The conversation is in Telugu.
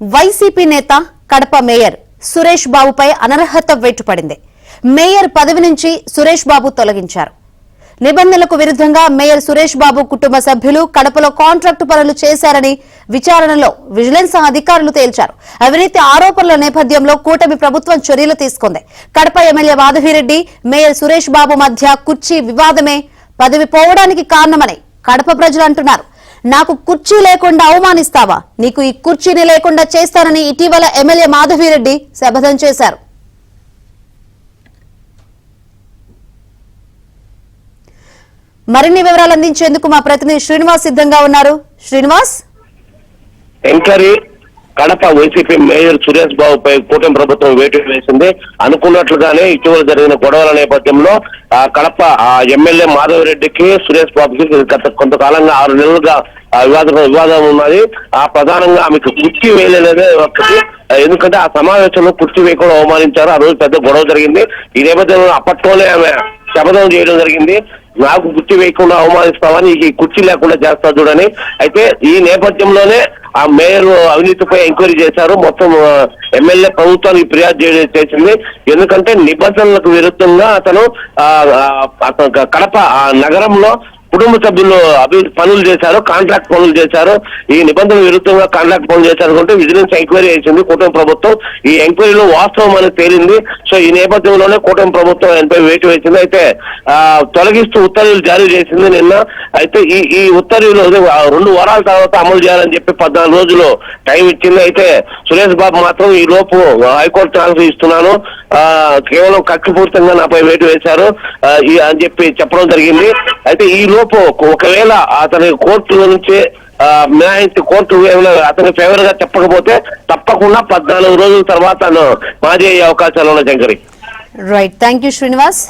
వైసీపీ నేత కడప మేయర్ సురేష్ బాబుపై అనర్హత వేటుపడింది. మేయర్ పదవి నుంచి సురేష్ బాబు తొలగించారు. నిబంధనలకు విరుద్ధంగా మేయర్ సురేష్ బాబు కుటుంబ సభ్యులు కడపలో కాంట్రాక్టు పనులు చేశారని విచారణలో విజిలెన్స్ అధికారులు తేల్చారు. అవినీతి ఆరోపణల నేపథ్యంలో కూటమి ప్రభుత్వం చర్యలు తీసుకుంది. కడప ఎమ్మెల్యే మాధవిరెడ్డి, మేయర్ సురేష్ బాబు మధ్య కుర్చీ వివాదమే పదవి పోవడానికి కారణమని కడప ప్రజలు అంటున్నారు. నాకు కుర్చీ లేకుండా అవమానిస్తావా, నీకు ఈ కుర్చీని లేకుండా చేస్తానని ఇటీవల ఎమ్మెల్యే మాధవిరెడ్డి శపథం చేశారు. మరిన్ని వివరాలు అందించేందుకు మా ప్రతినిధి శ్రీనివాస్ సిద్ధంగా ఉన్నారు. Srinivas, enquiry Kadapa YCP mayor Suresh బాబుపై కూటమి ప్రభుత్వం వేటు వేసింది. అనుకున్నట్లుగానే ఇటీవల జరిగిన గొడవల నేపథ్యంలో కడప ఎమ్మెల్యే మాధవిరెడ్డికి సురేష్ బాబుకి గత కొంతకాలంగా 6 నెలలుగా వివాదం ఉన్నది. ప్రధానంగా ఆమెకు కుర్చీ వేయలేదే ఒకటి. ఎందుకంటే ఆ సమావేశంలో కుర్చీ వేయకుండా అవమానించారు. ఆ రోజు పెద్ద గొడవ జరిగింది. ఈ నేపథ్యంలో అప్పట్లోనే ఆమె శపథం చేయడం జరిగింది. నాకు కుర్చీ వేయకుండా అవమానిస్తామని, ఈ కుర్చీ లేకుండా చేస్తా చూడని. అయితే ఈ నేపథ్యంలోనే ఆ మేయర్ అవినీతిపై ఎంక్వైరీ చేశారు. మొత్తం ఎమ్మెల్యే ప్రభుత్వానికి ఫిర్యాదు చేసింది. ఎందుకంటే నిబంధనలకు విరుద్ధంగా అతను కడప నగరంలో కుటుంబ సభ్యులు అభివృద్ధి పనులు చేశారు, కాంట్రాక్ట్ పనులు చేశారు. ఈ నిబంధనల విరుద్ధంగా కాంట్రాక్ట్ పనులు చేశారు అంటే విజిలెన్స్ ఎంక్వైరీ చేసింది కూటమి ప్రభుత్వం. ఈ ఎంక్వైరీలో వాస్తవం అనేది తేలింది. సో ఈ నేపథ్యంలోనే కూటమి ప్రభుత్వం ఆయనపై వేటు వేసింది. అయితే తొలగిస్తూ ఉత్తర్వులు జారీ చేసింది నిన్న. అయితే ఈ ఉత్తర్వులు 2 వారాల తర్వాత అమలు చేయాలని చెప్పి 14 రోజులు టైం ఇచ్చింది. అయితే సురేష్ బాబు మాత్రం ఈ లోపు హైకోర్టు ట్రాన్స్ఫర్ ఇస్తున్నాను, కేవలం కక్షపూరితంగా నాపై వేటు వేశారు అని చెప్పి చెప్పడం జరిగింది. అయితే ఈ లోపు ఒకవేళ అతని కోర్టు నుంచి మినహాయించి కోర్టు అతని ఫేవర్ గా చెప్పకపోతే తప్పకుండా 14 రోజుల తర్వాత మాజీ అయ్యే అవకాశాలు ఉన్నాయి. Shankari, right, thank you Srinivas.